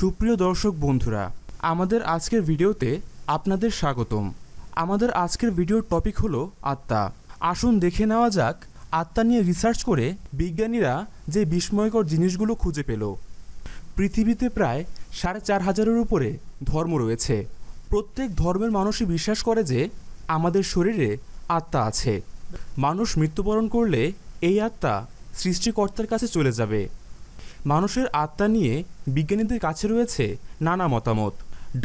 সুপ্রিয় দর্শক বন্ধুরা, আমাদের আজকের ভিডিওতে আপনাদের স্বাগতম। আমাদের আজকের ভিডিওর টপিক হলো আত্মা। আসুন দেখে নেওয়া যাক আত্মা নিয়ে রিসার্চ করে বিজ্ঞানীরা যে বিস্ময়কর জিনিসগুলো খুঁজে পেল। পৃথিবীতে প্রায় ৪,৫০০-এর উপরে ধর্ম রয়েছে। প্রত্যেক ধর্মের মানুষই বিশ্বাস করে যে আমাদের শরীরে আত্মা আছে। মানুষ মৃত্যুবরণ করলে এই আত্মা সৃষ্টিকর্তার কাছে চলে যাবে। মানুষের আত্মা নিয়ে বিজ্ঞানীদের কাছে রয়েছে নানা মতামত।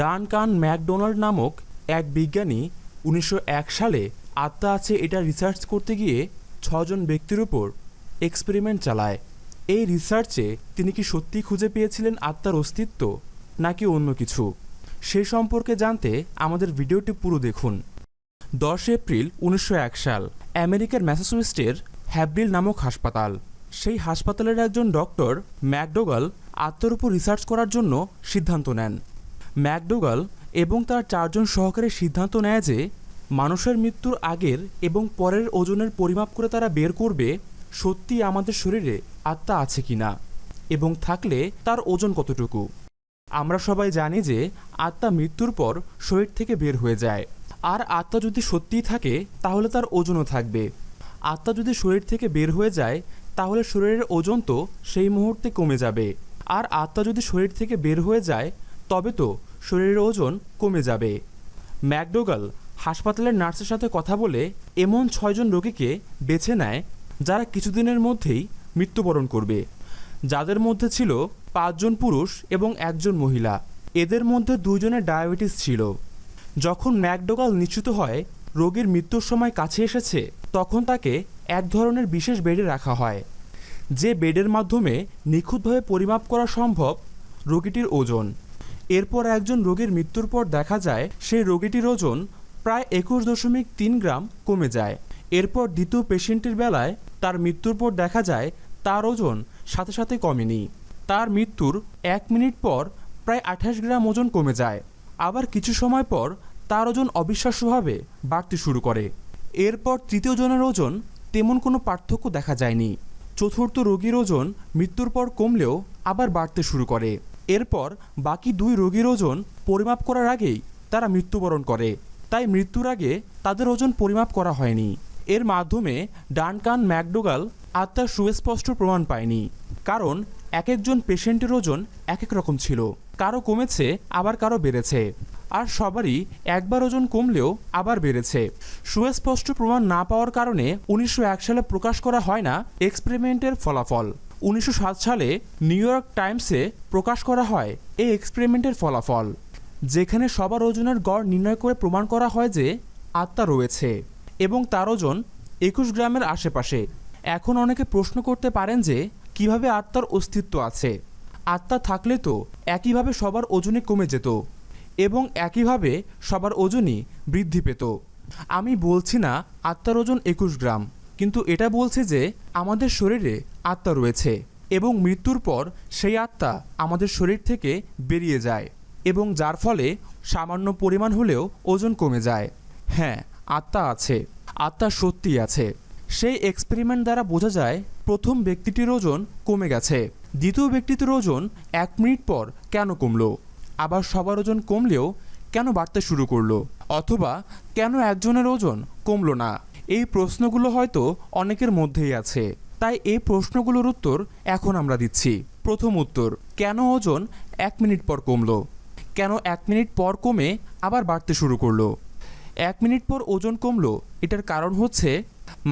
ডানকান ম্যাকডোনাল্ড নামক এক বিজ্ঞানী ১৯০১ সালে আত্মা আছে এটা রিসার্চ করতে গিয়ে ৬ জন ব্যক্তির উপর এক্সপেরিমেন্ট চালায়। এই রিসার্চে তিনি কি সত্যি খুঁজে পেয়েছিলেন আত্মার অস্তিত্ব নাকি অন্য কিছু, সে সম্পর্কে জানতে আমাদের ভিডিওটি পুরো দেখুন। ১০ এপ্রিল ১৯০১ সাল, আমেরিকার ম্যাসাচুসেটসের হ্যাব্রিল নামক হাসপাতাল। সেই হাসপাতালের একজন ডক্টর ম্যাকডোগাল আত্মার উপর রিসার্চ করার জন্য সিদ্ধান্ত নেন। ম্যাকডোগাল এবং তার ৪ জন সহকারী সিদ্ধান্ত নেয় যে মানুষের মৃত্যুর আগের এবং পরের ওজনের পরিমাপ করে তারা বের করবে সত্যি আমাদের শরীরে আত্মা আছে কিনা এবং থাকলে তার ওজন কতটুকু। আমরা সবাই জানি যে আত্মা মৃত্যুর পর শরীর থেকে বের হয়ে যায়, আর আত্মা যদি সত্যিই থাকে তাহলে তার ওজনও থাকবে। আত্মা যদি শরীর থেকে বের হয়ে যায় তাহলে শরীরের ওজন তো সেই মুহূর্তে কমে যাবে, আর আত্মা যদি শরীর থেকে বের হয়ে যায় তবে তো শরীরের ওজন কমে যাবে। ম্যাকডোগাল হাসপাতালের নার্সের সাথে কথা বলে এমন ৬ জন রোগীকে বেছে নেয় যারা কিছুদিনের মধ্যেই মৃত্যুবরণ করবে। যাদের মধ্যে ছিল ৫ জন পুরুষ এবং ১ জন মহিলা। এদের মধ্যে ২ জনের ডায়াবেটিস ছিল। যখন ম্যাকডোগাল নিশ্চিত হয় রোগীর মৃত্যুর সময় কাছে এসেছে তখন তাকে এক ধরনের বিশেষ বেডে রাখা হয়, যে বেডের মাধ্যমে নিখুঁতভাবে পরিমাপ করা সম্ভব রোগীটির ওজন। এরপর একজন রোগীর মৃত্যুর পর দেখা যায় সেই রোগীটির ওজন প্রায় ২১.৩ গ্রাম কমে যায়। এরপর দ্বিতীয় পেশেন্টের বেলায় তার মৃত্যুর পর দেখা যায় তার ওজন সাথে সাথে কমেনি। তার মৃত্যুর ১ মিনিট পর প্রায় ২৮ গ্রাম ওজন কমে যায়। আবার কিছু সময় পর তার ওজন অবিশ্বাস্যভাবে বাড়তে শুরু করে। এরপর তৃতীয় জনের ওজন তেমন কোনো পার্থক্য দেখা যায়নি। চতুর্থ রোগীর ওজন মৃত্যুর পর কমলেও আবার বাড়তে শুরু করে। এরপর বাকি ২ রোগীর ওজন পরিমাপ করার আগেই তারা মৃত্যুবরণ করে, তাই মৃত্যুর আগে তাদের ওজন পরিমাপ করা হয়নি। এর মাধ্যমে ডানকান ম্যাকডোগাল আত্মার সুস্পষ্ট প্রমাণ পায়নি, কারণ এক একজন পেশেন্টের ওজন এক এক রকম ছিল। কারো কমেছে আবার কারো বেড়েছে, আর সবারই একবার ওজন কমলেও আবার বেড়েছে। সুস্পষ্ট প্রমাণ না পাওয়ার কারণে ১৯০১ সালে প্রকাশ করা হয় না এক্সপেরিমেন্টের ফলাফল। ১৯০৭ সালে নিউ ইয়র্ক টাইমসে প্রকাশ করা হয় এই এক্সপেরিমেন্টের ফলাফল, যেখানে সবার ওজনের গড় নির্ণয় করে প্রমাণ করা হয় যে আত্মা রয়েছে এবং তার ওজন ২১ গ্রামের আশেপাশে। এখন অনেকে প্রশ্ন করতে পারেন যে কিভাবে আত্মার অস্তিত্ব আছে। আত্মা থাকলে তো একইভাবে সবার ওজনই কমে যেত এবং একইভাবে সবার ওজনই বৃদ্ধি পেত। আমি বলছি না আত্মার ওজন ২১ গ্রাম, কিন্তু এটা বলছে যে আমাদের শরীরে আত্মা রয়েছে এবং মৃত্যুর পর সেই আত্মা আমাদের শরীর থেকে বেরিয়ে যায় এবং যার ফলে সামান্য পরিমাণ হলেও ওজন কমে যায়। হ্যাঁ, আত্মা আছে, আত্মা সত্যিই আছে। সেই এক্সপেরিমেন্ট দ্বারা বোঝা যায় প্রথম ব্যক্তিটির ওজন কমে গেছে, দ্বিতীয় ব্যক্তিটির ওজন ১ মিনিট পর কেন কমলো, আবার সবার ওজন কমলেও কেন বাড়তে শুরু করলো, অথবা কেন একজনের ওজন কমলো না। এই প্রশ্নগুলো হয়তো অনেকের মধ্যেই আছে, তাই এই প্রশ্নগুলোর উত্তর এখন আমরা দিচ্ছি। প্রথম উত্তর, কেন ওজন ১ মিনিট পর কমলো? কেন ১ মিনিট পর কমে আবার বাড়তে শুরু করলো? ১ মিনিট পর ওজন কমলো, এটার কারণ হচ্ছে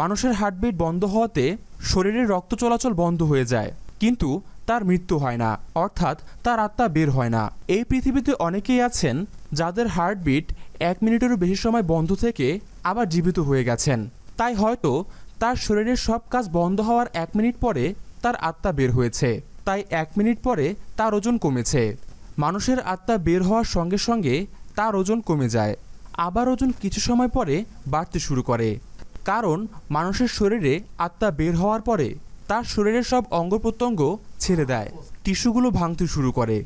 মানুষের হার্টবিট বন্ধ হওয়াতে শরীরের রক্ত চলাচল বন্ধ হয়ে যায়, কিন্তু তার মৃত্যু হয় না, অর্থাৎ তার আত্মা বের হয় না। এই পৃথিবীতে অনেকেই আছেন যাদের হার্টবিট ১ মিনিটেরও বেশি সময় বন্ধ থেকে আবার জীবিত হয়ে গেছেন, তাই হয়তো তার শরীরের সব কাজ বন্ধ হওয়ার ১ মিনিট পরে তার আত্মা বের হয়েছে, তাই ১ মিনিট পরে তার ওজন কমেছে। মানুষের আত্মা বের হওয়ার সঙ্গে সঙ্গে তার ওজন কমে যায়, আবার ওজন কিছু সময় পরে বাড়তে শুরু করে, কারণ মানুষের শরীরে আত্মা বের হওয়ার পরে তার শরীরের সব অঙ্গ প্রত্যঙ্গ ছেড়ে দেয়, টিস্যুগুলো ভাঙতে শুরু করে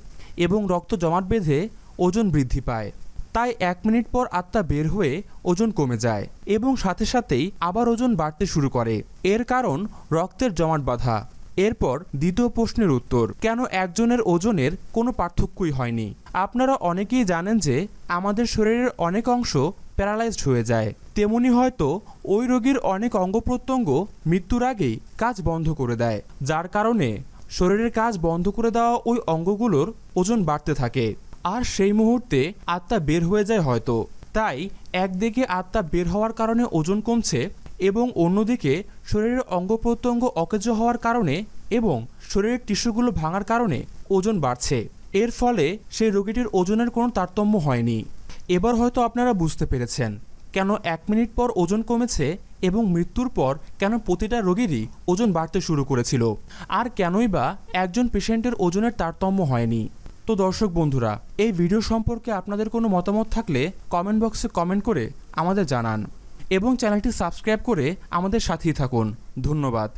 এবং রক্ত জমাট বেঁধে ওজন বৃদ্ধি পায়। তাই ১ মিনিট পর আত্মা বের হয়ে ওজন কমে যায় এবং সাথে সাথেই আবার ওজন বাড়তে শুরু করে। এর কারণ রক্তের জমাট বাঁধা এরপর দ্বিতীয় প্রশ্নের উত্তর, কেন একজনের ওজনের কোনো পার্থক্যই হয়নি? আপনারা অনেকেই জানেন যে আমাদের শরীরের অনেক অংশ প্যারালাইজড হয়ে যায়, তেমনি হয়তো ওই রোগীর অনেক অঙ্গ প্রত্যঙ্গ মৃত্যুর আগেই কাজ বন্ধ করে দেয়, যার কারণে শরীরের কাজ বন্ধ করে দেওয়া ওই অঙ্গগুলোর ওজন বাড়তে থাকে, আর সেই মুহূর্তে আত্মা বের হয়ে যায় হয়তো। তাই একদিকে আত্মা বের হওয়ার কারণে ওজন কমছে এবং অন্যদিকে শরীরের অঙ্গ প্রত্যঙ্গ অকেজ হওয়ার কারণে এবং শরীরের টিস্যুগুলো ভাঙার কারণে ওজন বাড়ছে। এর ফলে সেই রোগীটির ওজনের কোনো তারতম্য হয়নি। এবার হয়তো আপনারা বুঝতে পেরেছেন কেন 1 মিনিট পর ওজন কমেছে এবং মৃত্যুর পর কেন প্রতিটা রোগীরই ওজন বাড়তে শুরু করেছিল, আর কেনই বা একজন পেশেন্টের ওজনের তারতম্য হয়নি। তো দর্শক বন্ধুরা, এই ভিডিও সম্পর্কে আপনাদের কোনো মতামত থাকলে কমেন্ট বক্সে কমেন্ট করে আমাদের জানান এবং চ্যানেলটি সাবস্ক্রাইব করে আমাদের সাথেই থাকুন। ধন্যবাদ।